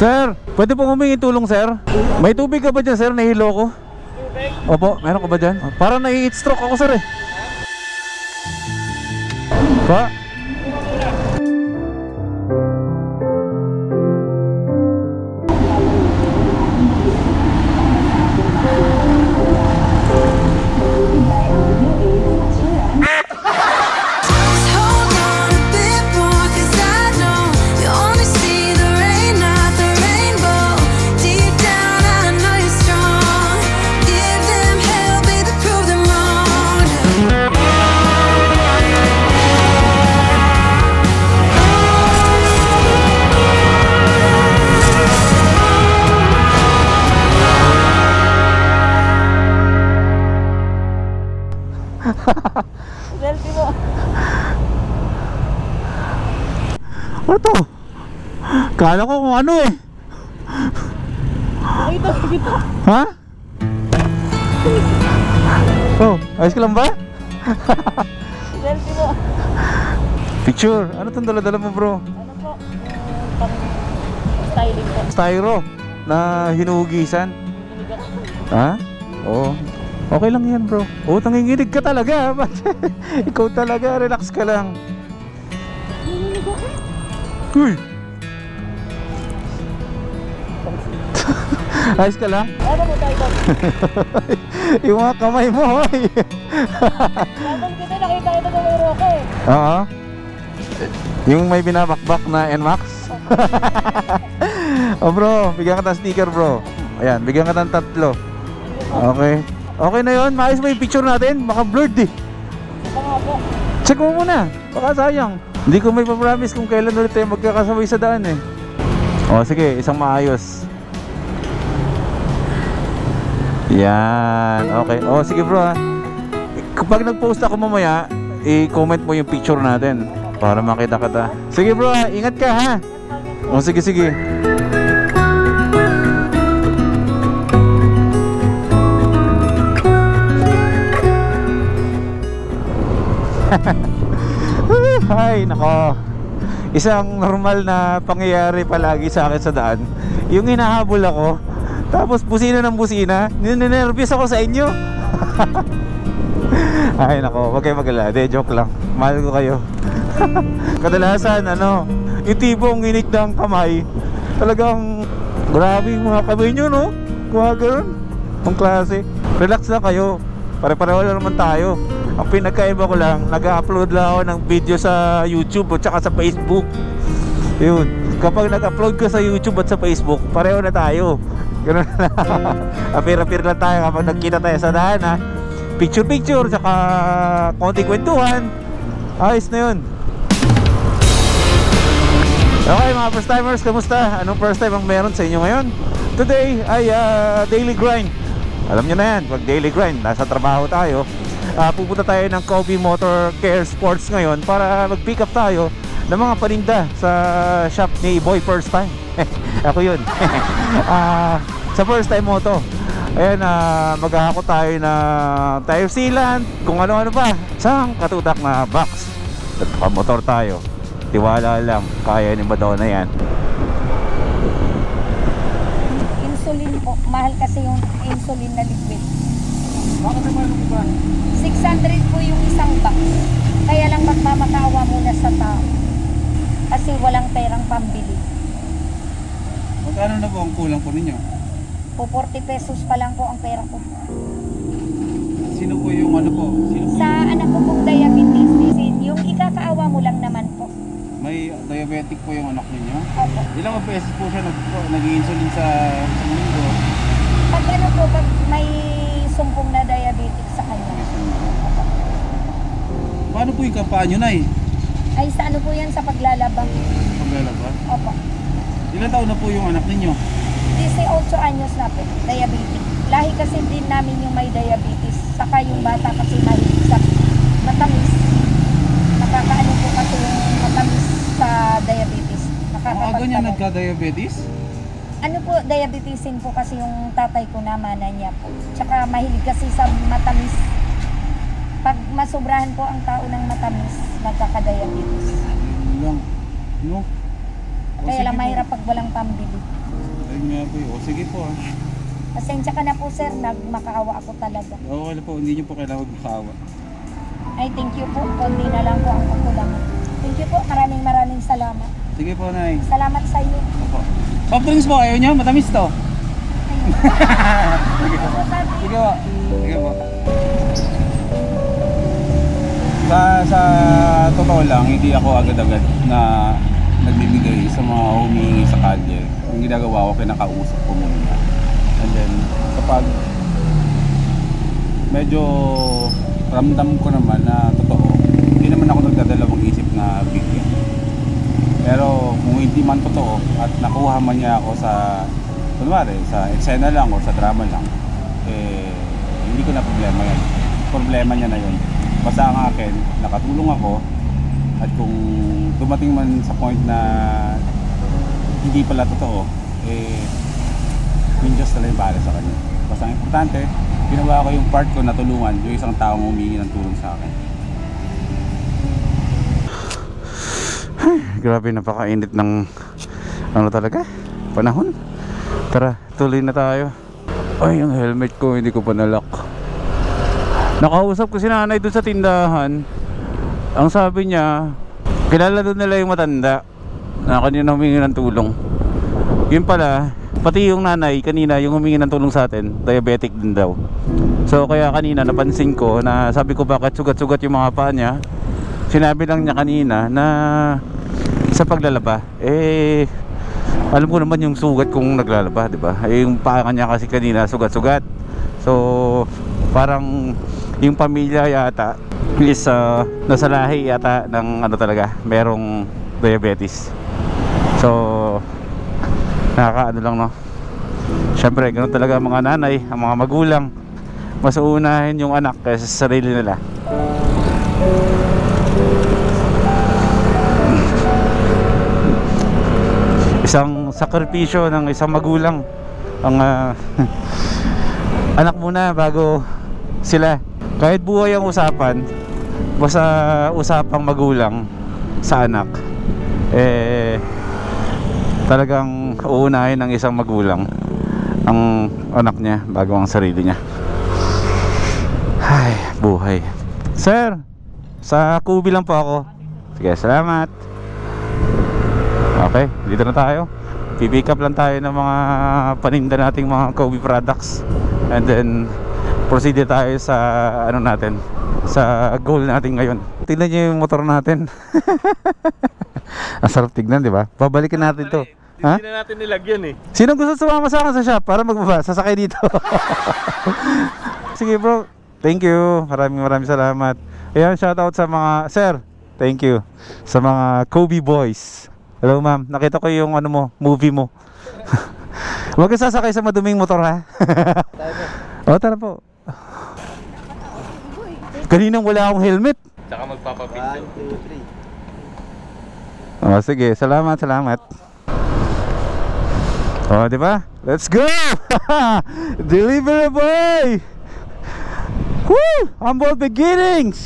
Sir, pwede pong humingi tulong, sir? May tubig ka ba dyan, sir? Nahilo ko. Tubig? Opo, meron ka ba dyan? Parang nai-heat stroke ako, sir eh. Pa? Selfie mo. Ano to? Kala ko kung ano eh. Nakita kita. Ha? Oh, ayos ka lang ba? Selfie mo. Picture. Ano tong dala-dala mo, bro? Ano po? Pang styling po. Styro na hinuhugisan. Ha? Oo. Okay lang yan, bro. Oo, nanginginig ka talaga. Ikaw talaga, relax ka lang. Uy! Ayos ka lang? Ano mo tayo? Yung mga kamay mo, hoy. Nandun kita, nakita kita na may roke eh. Oo. Yung may binabakbak na NMAX. Oh bro, bigyan ka ng sticker, bro. Ayan, bigyan ka ng 3. Okay. Okay na yun, maayos mo yung picture natin. Baka blurred eh. Ito nga po. Check mo muna, baka sayang. Hindi ko may papromise kung kailan ulit tayo magkakasabay sa daan eh. O sige, isang maayos. Yan, okay. O sige bro ha. Kapag nag-post ako mamaya, i-comment mo yung picture natin para makita kita. Sige bro ha, ingat ka ha. O sige sige. Ay nako, isang normal na pangyayari palagi sa akin sa daan. Yung hinahabol ako, tapos busina ng busina. Ninenervyos ako sa inyo. Ay nako, wag kayo mag-alala. De, joke lang, mahal ko kayo. Kadalasan ano, yung tibong inig ng kamay, talagang grabe yung mga kamay nyo, no? Mga ganun, ang klase. Relax lang kayo, pare-pareho lang naman tayo. Ang pinagkaiba ko lang, nag-upload lang ako ng video sa YouTube at saka sa Facebook. Yun, kapag nag-upload ko sa YouTube at sa Facebook, pareho na tayo. Ganun na. Apir-apir lang tayo kapag nagkita tayo sa daan ha. Picture-picture, saka konting kwentuhan. Ayos na yun. Okay mga first timers, kamusta? Anong first time ang meron sa inyo ngayon? Today ay daily grind. Alam nyo na yan, pag daily grind, nasa trabaho tayo. Pupunta tayo ng Kobe Motor Care Sports ngayon para mag-pick up tayo ng mga paninda sa shop ni Boy First Time. Ako yun. Sa first time mo to. Ayan, maghahakot tayo na tire sealant, kung ano-ano pa. Isang katutak na box. At motor tayo. Tiwala lang, kaya ni Madonna yan. Insulin po. Mahal kasi yung insulin na liquid. Bakit naman ano ba? 600 po yung isang box. Kaya lang magmamakaawa muna sa tao. Kasi walang perang pambili. Magkano na po ang kulang po ninyo? Po 40 pesos pa lang po ang pera ko. Sino po yung ano po? Sino po Sa anak ko pong diabetes, yung ikakaawa mo lang naman po. may diabetic po yung anak ninyo? Opo. Ilang beses po siya nag-i-insulin sa isang linggo? Pag ano po, pag may sumpong na diabetic sa kanya. Paano po yung kampanya na eh? Ay sa ano po yan, sa paglalaba. Paglalaba? Opo. Ilang taon na po yung anak ninyo? 18 anyos na po, diabetic. Lahi kasi din namin yung may diabetes. Saka yung bata kasi mahilig sa matamis. Nakakaano po kasi yung matamis sa diabetes. Maaga niya nagka-diabetes? Ano po, diabetisin po kasi yung tatay ko na mana niya po. Tsaka mahilig kasi sa matamis. Pag masobrahan po ang tao ng matamis, nagkaka-diabetes. Lang. No? Kaya lang mahirap pag walang pambili. Ayun nga po. O sige po ah. Pasensya ka na po sir, nagmakaawa ako talaga. Okay na po, hindi nyo po kailangan magmakaawa. Ay, thank you po. Kundi na lang po ang kakulangan. Thank you po. Maraming salamat. Sige po, Nay. Salamat sa iyo. Opo. Soft drinks po, ayaw nyo? Matamis to. Sige po. Sige po. Sige po. Sa totoo lang, hindi ako agad-agad na nagbibigay sa mga humihingi sa kalye. Ang ginagawa ko, kinakausap ko muna. And then, kapag medyo ramdam ko naman na totoo, hindi naman ako nagdadalawang isip na bigyan. Pero kung hindi man totoo at nakuha man niya ako sa, kunwari, sa eksena lang o sa drama lang, hindi ko na problema yan. Problema niya na yun. Basta ang akin, nakatulong ako, at kung dumating man sa point na hindi pala totoo, yung Diyos na lang bahala sa kanya. Basta ang importante, ginawa ko yung part ko na tulungan yung isang taong humingi ng tulong sa akin. Ay, grabe, napakainit ng ano talaga, panahon. Tara, tuloy na tayo. Ay, yung helmet ko hindi ko pa nalock. Nakausap ko si nanay doon sa tindahan. Ang sabi niya, kilala doon nila yung matanda na kanina humingi ng tulong. Yun pala, pati yung nanay kanina yung humingi ng tulong sa atin, diabetic din daw. So kaya kanina napansin ko na sabi ko bakit sugat-sugat yung mga paa niya. Sinabi lang niya kanina na sa paglalaba, alam ko naman yung sugat kung naglalaba, di ba? Yung paa niya kasi kanina sugat-sugat. So parang yung pamilya yata is nasa lahi yata ng ano talaga, merong diabetes. So nakakaano lang, no? Siyempre ganoon talaga ang mga nanay, ang mga magulang, mas uunahin yung anak kaysa sa sarili nila. Isang sakripisyo ng isang magulang ang anak muna bago sila. Kahit buhay ang usapan, basta usapang magulang sa anak, talagang uunahin ng isang magulang ang anak niya bago ang sarili niya. Ay, buhay. Sir, sa Kubi lang po ako. Sige, salamat. Okay, dito na tayo. Pipick up lang tayo ng mga paninda nating mga Kubi products. And then proceed tayo sa ano natin, sa goal natin ngayon. Tingnan niyo yung motor natin. Ang sarap tignan, di ba? Babalikan natin to. Ha? Hindi na natin nilagyan eh. Sino gusto sumama sa akin sa shop para magbaba? Sasakay dito. Sige bro, thank you. Maraming salamat. Ayan, shoutout sa mga sir. Thank you sa mga Kobe boys. Hello ma'am, nakita ko yung ano mo, movie mo. Huwag ka sasakay sa maduming motor ha. O tara po. Kaninang wala akong helmet. Tsaka magpapapinto. 1, 2, 3. O sige, salamat. O di ba? Let's go! Delivery boy! Woo! Humble beginnings!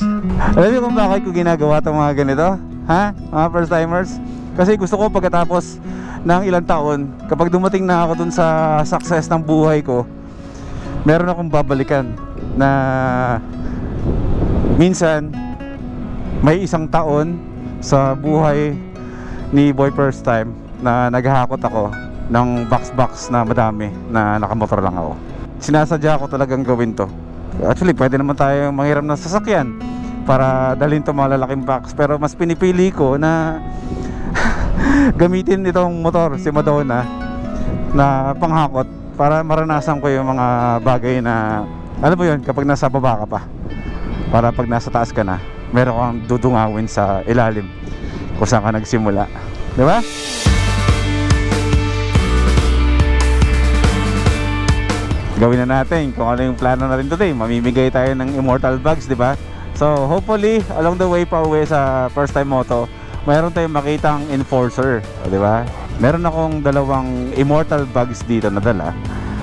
Alam niyo kung bakit ko ginagawa itong mga ganito? Ha? Mga first timers? Kasi gusto ko pagkatapos ng ilang taon, kapag dumating na ako dun sa success ng buhay ko, meron akong babalikan na minsan may isang taon sa buhay ni Boy First Time na naghahakot ako ng box na madami na nakamotor lang ako. Sinasadya ko talagang gawin to. Actually pwede naman tayo manghiram ng sasakyan para dalhin to mga lalaking box, pero mas pinipili ko na gamitin itong motor, si Madonna, na panghakot para maranasan ko yung mga bagay na alam mo yun, kapag nasa baba ka pa, para pag nasa taas ka na meron kang dudungawin sa ilalim kung saan ka nagsimula, di ba? Gawin na natin kung ano yung plano natin today. Mamimigay tayo ng immortal bags, di ba? So hopefully along the way pa uwi sa First Time Moto, mayroon tayong makitang enforcer, di ba? Meron akong 2 immortal bags dito na dala.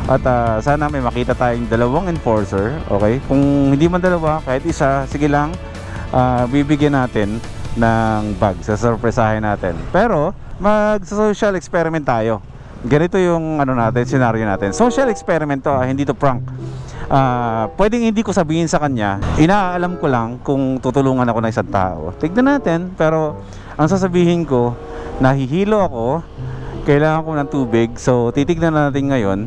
At sana may makita tayong 2 enforcer, okay? Kung hindi man 2, kahit isa, sige lang, bibigyan natin ng bag, sasurpresahin natin. Pero mag-social experiment tayo. Ganito yung ano natin, scenario natin. Social experiment to, hindi to prank. Pwedeng hindi ko sabihin sa kanya, inaalam ko lang kung tutulungan ako ng isang tao. Tignan natin, pero ang sasabihin ko, nahihilo ako, kailangan ko ng tubig. So titignan natin ngayon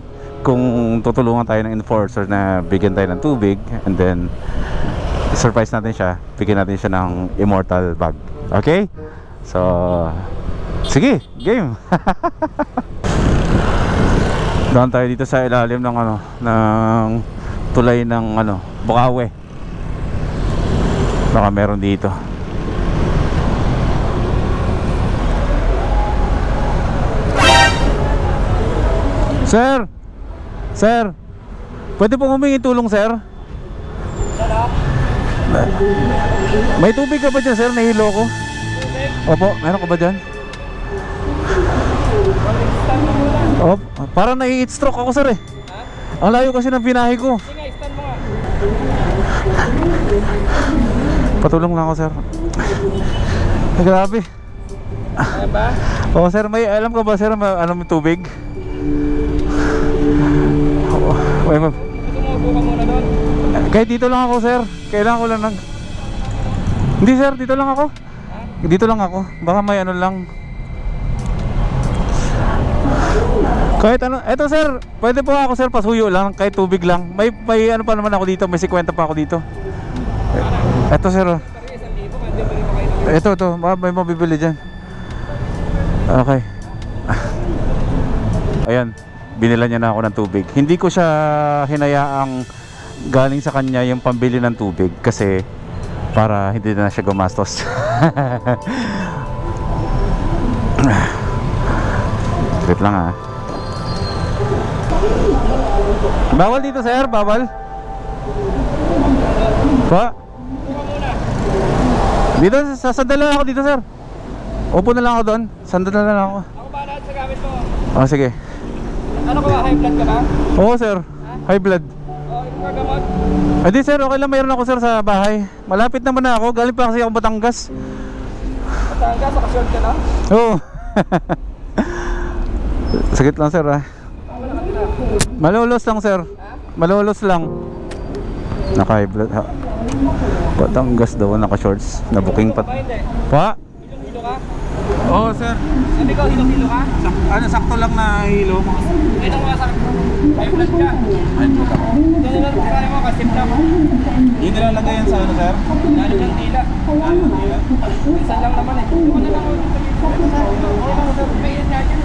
kung tutulungan tayo ng enforcer na bigyan tayo ng tubig, and then surprise natin siya, bigyan natin siya ng immortal bag. Okay? So sige, game. Doon tayo dito sa ilalim ng ano, ng tulay ng ano, Bukawi. Baka meron dito. Sir! Sir! Pwede pong humingi tulong, sir? May tubig ka ba dyan, sir? Nahilo ko. Opo, meron ka ba dyan? Oh, parang nai-heat stroke ako, sir eh. Ang layo kasi ng binahe ko. Patulong lang ako, sir. Grabe. Oh, sir, may alam ko ba, sir, ano may tubig? Wait, ma'am. Kahit dito lang ako, sir. Kailangan ko lang ng... Hindi, sir, dito lang ako. Dito lang ako. Baka may ano lang. Kahit ano, eto sir, pwede po ako sir pasuyo lang, kahit tubig lang. May ano pa naman ako dito, may 50 pa ako dito. Eto sir. Ito, may mabibili dyan. Okay. Ayan, binila niya na ako ng tubig. Hindi ko siya hinayaang galing sa kanya yung pambili ng tubig kasi para hindi na siya gumastos. Trip lang ah. Bawal dito sir, bawal. Pa? Dito, sasandal lang ako dito sir. Upo na lang ako doon. Sandal na lang ako. Ako ba sa gamit mo? Oh sige. Ano ka ba? High blood ka ba? Oo sir, high blood. Oo, ikaw ka gamot? Hindi sir, okay lang, mayroon ako sir sa bahay. Malapit naman na ako, galing pa kasi ako Batangas. Batangas, nakasyon ka na? Oo. Sakit lang sir ah. Malulos lang sir. Malulos lang. Naka-high blood ha. Batangas daw, naka-shorts. Na-booking pa. Pa? Hilo-hilo ka? Oo sir. Sabi ko, hilo-hilo ka? Ano, sakto lang na hilo. Ito mga sakit. High blood ka? High blood ako. Ito na lang, kaya mo, kasimla mo. Hindi nilalagay yan sa ano sir? Lalo ng tila. Ano yung tila? Isa lang naman eh. Ito na lang ako. May yan natin.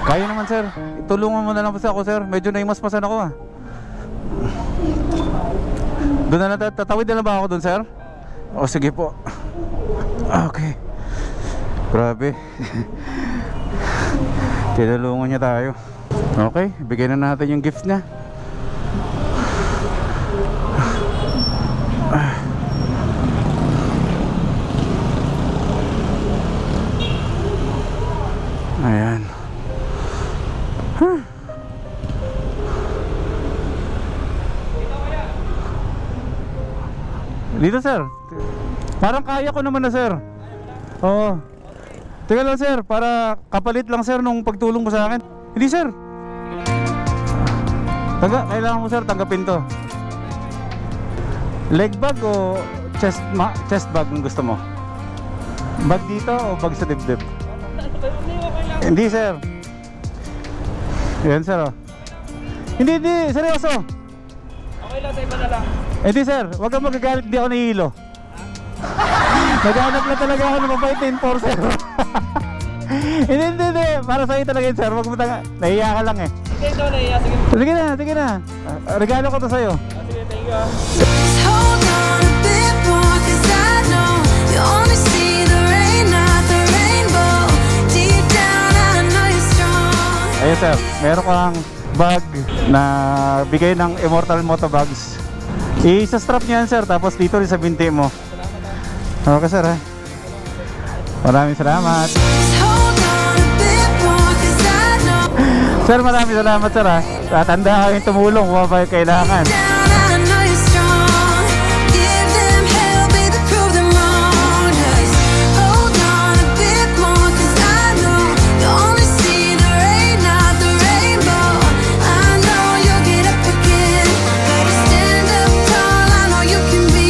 Kaya naman sir, tulungan mo na lang po ako sir. Medyo naimasmasan ako ah. Doon na tatawid na lang ba ako doon sir? O sige po. Okay. Grabe. Tinulungan niya tayo. Okay, bigyan na natin yung gift niya. Ayan. Dito sir. Parang kaya ko naman na sir. Oo. Teka lang sir, para kapalit lang sir nung pagtulong mo sa akin. Hindi sir. Kailangan mo sir tanggapin to. Leg bag o chest bag ang gusto mo? Bag dito o bag sa dibdib? Hindi sir. Yan sir oh. Hindi, seryoso. Okay lang, sa iba na lang. Hindi sir, wag kang magagalit, di ako nahihilo. Naghanap na talaga ako ng mabait na enforcer. Hindi, para sa'yo talaga yun sir, wag mo nahiya ka lang eh. Sige, ikaw nahiya, sige. Sige na. Regalo ko to sa'yo. Sige, thank you. Hold on a bit more, 'cause I know you only see the rain, not the rainbow. Deep down, I know you're strong. Ayun sir, meron kang bag na bigay ng Immortal Motobags. Isa-strap niyan sir, tapos dito rin sa binti mo. Okay sir ha. Maraming salamat. Hold on a bit more, 'cause I know Sir, maraming salamat sir ha. Tatanda kayong tumulong kung pa kailangan. down, I know you're strong. Give them hell, baby, prove them wrong. Just hold on a bit more, 'cause I know you only see the rain, not the rainbow. I know you'll get up again. Better stand up tall, I know you can be.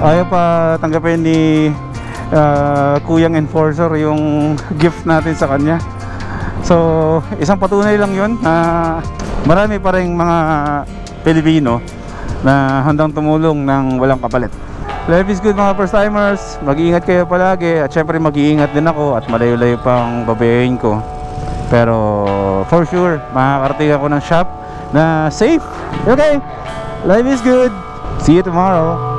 Ayaw pa tanggapin ni Kuyang Enforcer yung gift natin sa kanya. So, isang patunay lang yun na marami pa rin mga Pilipino na handang tumulong ng walang kapalit. Life is good mga first timers. Mag-iingat kayo palagi. At syempre mag-iingat din ako. At malayo-layo pang babayain ko. Pero for sure makakarating ako ng shop na safe. Okay, life is good. See you tomorrow.